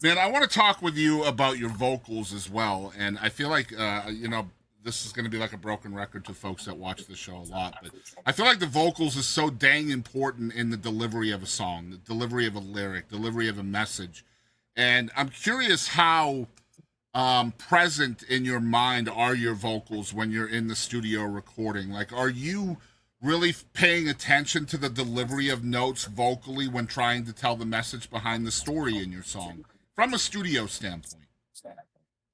Man, I want to talk with you about your vocals as well. And I feel like, this is going to be like a broken record to folks that watch the show a lot. But I feel like the vocals is so dang important in the delivery of a song, the delivery of a lyric, delivery of a message. And I'm curious how present in your mind are your vocals when you're in the studio recording? Like, are you really paying attention to the delivery of notes vocally when trying to tell the message behind the story in your song from a studio standpoint?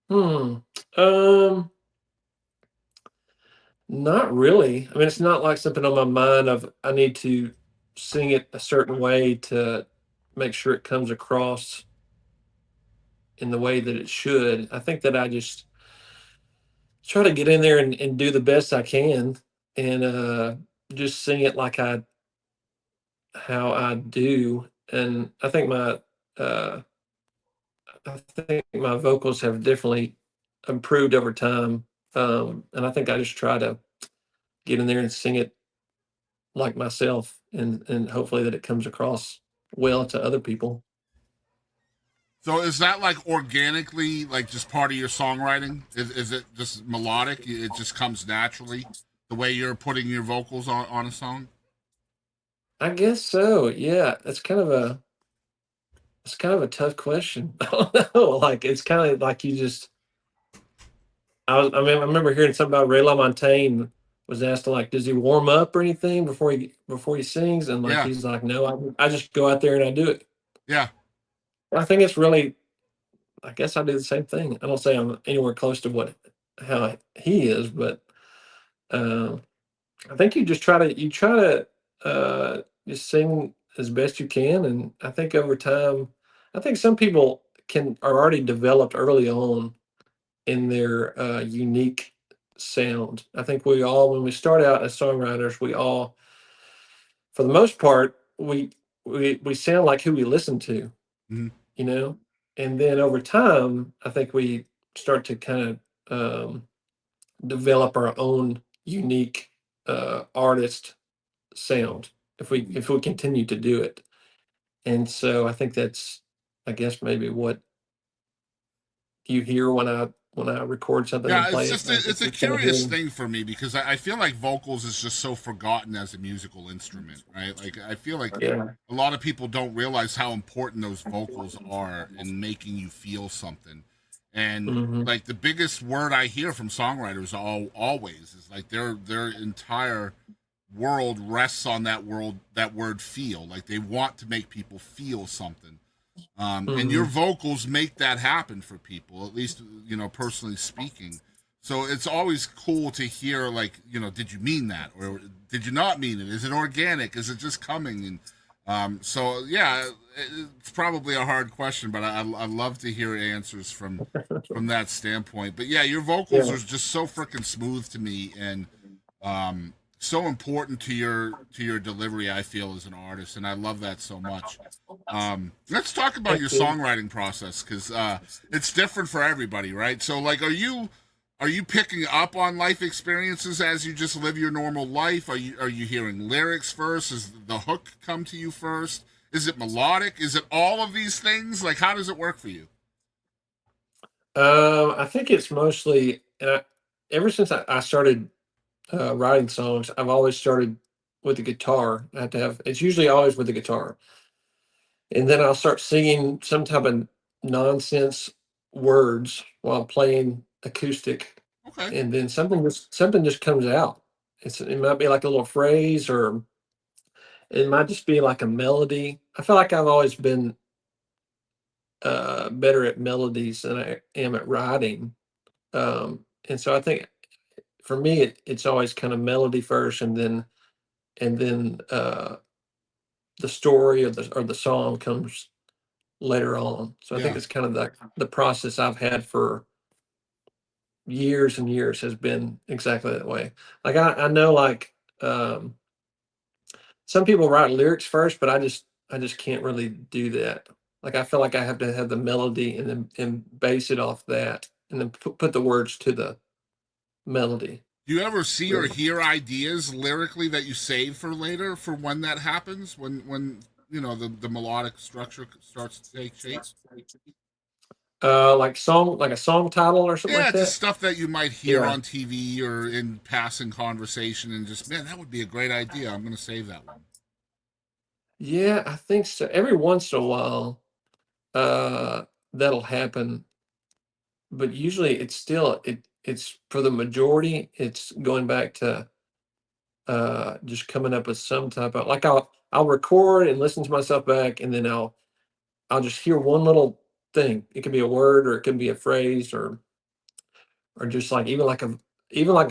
Hmm. Um, Not really. I mean, it's not like something on my mind of I need to sing it a certain way to make sure it comes across in the way that it should. I think that I just try to get in there and do the best I can and just sing it like I how I do. And uh I think my vocals have definitely improved over time. And I think I just try to get in there and sing it like myself and hopefully that it comes across well to other people. So is that like organically, like just part of your songwriting? Is it just melodic? It just comes naturally the way you're putting your vocals on a song? I guess so. Yeah, it's kind of a tough question. I don't know. Like it's kind of like you just I mean I remember hearing something about Ray LaMontagne was asked to like does he warm up or anything before he sings and like Yeah, he's like no I just go out there and I do it. yeah. I think it's really I guess I do the same thing. I don't say I'm anywhere close to what how he is, but uh, I think you try to just sing as best you can, and I think over time, I think some people can are already developed early on in their unique sound. I think we all, when we start out as songwriters, we all, for the most part, we sound like who we listen to, Mm-hmm. you know, and then over time, I think we start to kind of develop our own unique artist sound if we continue to do it. And so I think that's I guess maybe what you hear when I record something and Yeah, it's play it. just I think it's a you're kind of curious hearing thing for me because I feel like vocals is just so forgotten as a musical instrument, right? Like I feel like yeah. a lot of people don't realize how important those vocals are in making you feel something. And Hmm. like the biggest word I hear from songwriters always is like their entire world rests on that word feel. Like they want to make people feel something. And your Hmm. vocals make that happen for people, at least, personally speaking. So it's always cool to hear, like, did you mean that? Or did you not mean it? Is it organic? Is it just coming? And so, yeah, it's probably a hard question, but I love to hear answers from that standpoint. But yeah, your vocals Yeah. are just so freaking smooth to me. And so important to your delivery. I feel as an artist, and I love that so much. Let's talk about Thank your you. songwriting process because it's different for everybody, right? So, like, are you picking up on life experiences as you just live your normal life? Are you hearing lyrics first? Does the hook come to you first? Is it melodic? Is it all of these things? Like, how does it work for you? I think it's mostly ever since I started writing songs, I've always started with the guitar. I have to have it's usually always with the guitar. And then I'll start singing some type of nonsense words while playing acoustic, Okay. and then something just comes out. It might be like a little phrase, or it might just be like a melody. I feel like I've always been better at melodies than I am at writing, and so I think for me it's always kind of melody first, and then the story or the song comes later on. So I think Yeah. it's kind of the process I've had for years and years has been exactly that way. Like I know like some people write lyrics first, but I just can't really do that. Like I feel like I have to have the melody and base it off that and then put the words to the melody. Do you ever see or Really. hear ideas lyrically that you save for later for when that happens? When the melodic structure starts to take shape? like a song title or something Yeah, like just that. stuff that you might hear Yeah. on TV or in passing conversation, and just man, that would be a great idea. I'm gonna save that one. Yeah, I think so. Every once in a while, uh, that'll happen, but usually it's for the majority, it's going back to just coming up with some type of like I'll record and listen to myself back, and then I'll just hear one little thing. It could be a word, or it could be a phrase, or just like even like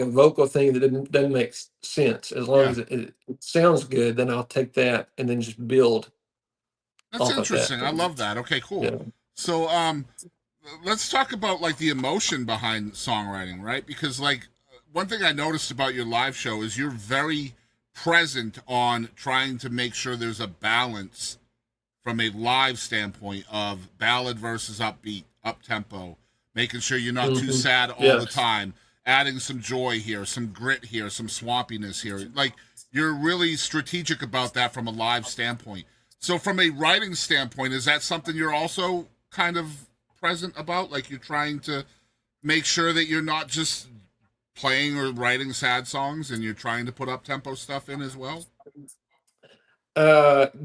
a vocal thing that doesn't make sense. As long Yeah, as it sounds good, then I'll take that and then just build that's off of that interesting. I thing. love that. Okay, cool. Yeah. So, let's talk about like the emotion behind songwriting, right? Because like one thing I noticed about your live show is you're very present on trying to make sure there's a balance from a live standpoint of ballad versus upbeat, up tempo, making sure you're not too Mhm. sad all the Yes. time, adding some joy here, some grit here, some swampiness here. Like you're really strategic about that from a live standpoint. So from a writing standpoint, is that something you're also kind of present about? Like you're trying to make sure that you're not just playing or writing sad songs and you're trying to put up tempo stuff in as well?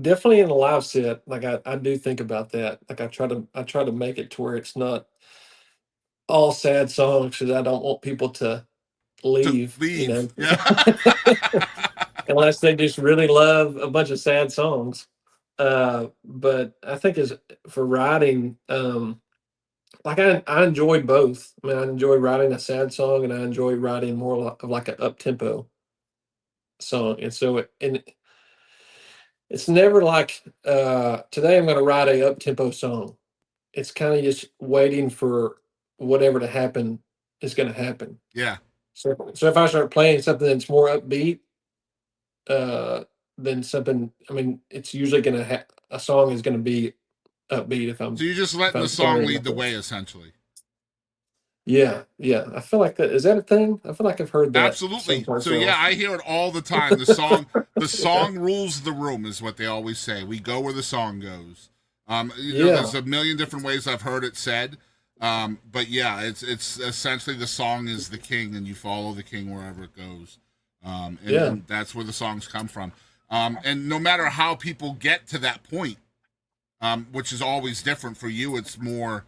Definitely in a live set, like I do think about that. Like I try to make it to where it's not all sad songs because I don't want people to To leave, you leave. know, Yeah. unless they just really love a bunch of sad songs. But I think as for writing, like I enjoy both. I mean, I enjoy writing a sad song, and I enjoy writing of like an up tempo song. And so it's never like today I'm going to write a up tempo song. It's kind of just waiting for whatever to happen is going to happen. Yeah. So if I start playing something that's more upbeat, uh, than something, I mean, it's usually going to a song is going to be upbeat So you're just if letting the I'm song starting lead like the this. way, essentially. Yeah, yeah. I feel like that is that a thing? I feel like I've heard that Absolutely. someplace So yeah, else. I hear it all the time. The Yeah, song rules the room is what they always say. We go where the song goes. yeah, There's a million different ways I've heard it said. But yeah, it's essentially the song is the king, and you follow the king wherever it goes. yeah, And that's where the songs come from. And no matter how people get to that point, which is always different for you. It's more,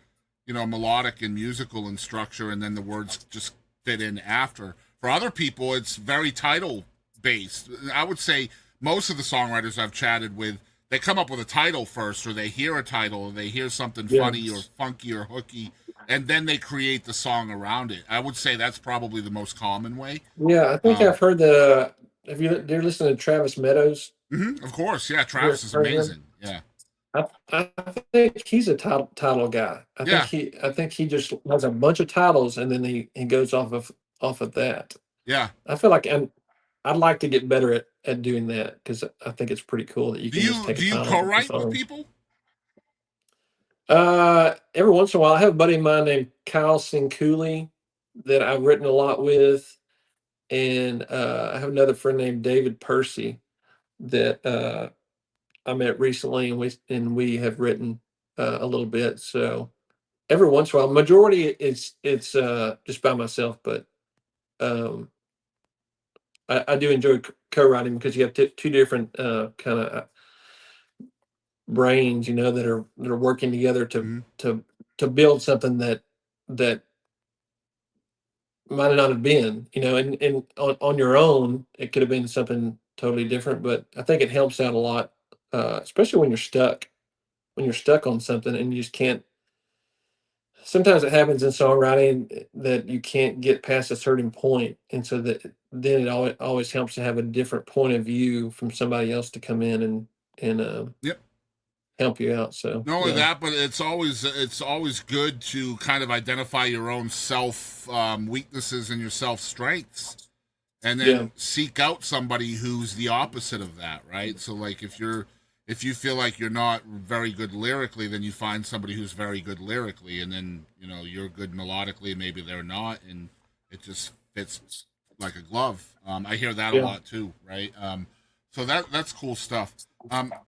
melodic and musical in structure, and then the words just fit in after. For other people, it's very title based. I would say most of the songwriters I've chatted with, they come up with a title first, or they hear a title, or they hear something yeah, funny or funky or hooky, and then they create the song around it. I would say that's probably the most common way. yeah. I think Um, I've heard the. Have you? They're listening to Travis Meadows. of course, yeah, Have you Travis is heard of him? amazing. Yeah, I think he's a title guy. yeah, I think he just has a bunch of titles, and then he goes off of that. yeah. I feel like I'd like to get better at doing that because I think it's pretty cool that you Do can just you take a do you title off the co-write with song. people? Every once in a while, I have a buddy of mine named Kyle Sincooley that I've written a lot with, and I have another friend named David Percy that I met recently, and we have written a little bit. So every once in a while, majority it's just by myself, but um, I do enjoy co-writing because you have two different kind of brains, you know, that are working together Mhm. to build something that might not have been, you know, and on your own, it could have been something totally different. But I think it helps out a lot, especially when you're stuck on something and you just can't. Sometimes it happens in songwriting that you can't get past a certain point, and so that then it always helps to have a different point of view from somebody else to come in and Yep. help you out. So Not only yeah, that, but it's always good to kind of identify your own self weaknesses and your self strengths, and yeah, then seek out somebody who's the opposite of that, right? So like if you feel like you're not very good lyrically, then you find somebody who's very good lyrically, and then you're good melodically, and maybe they're not, and it just fits like a glove. I hear that a yeah. lot too, right? So that's cool stuff.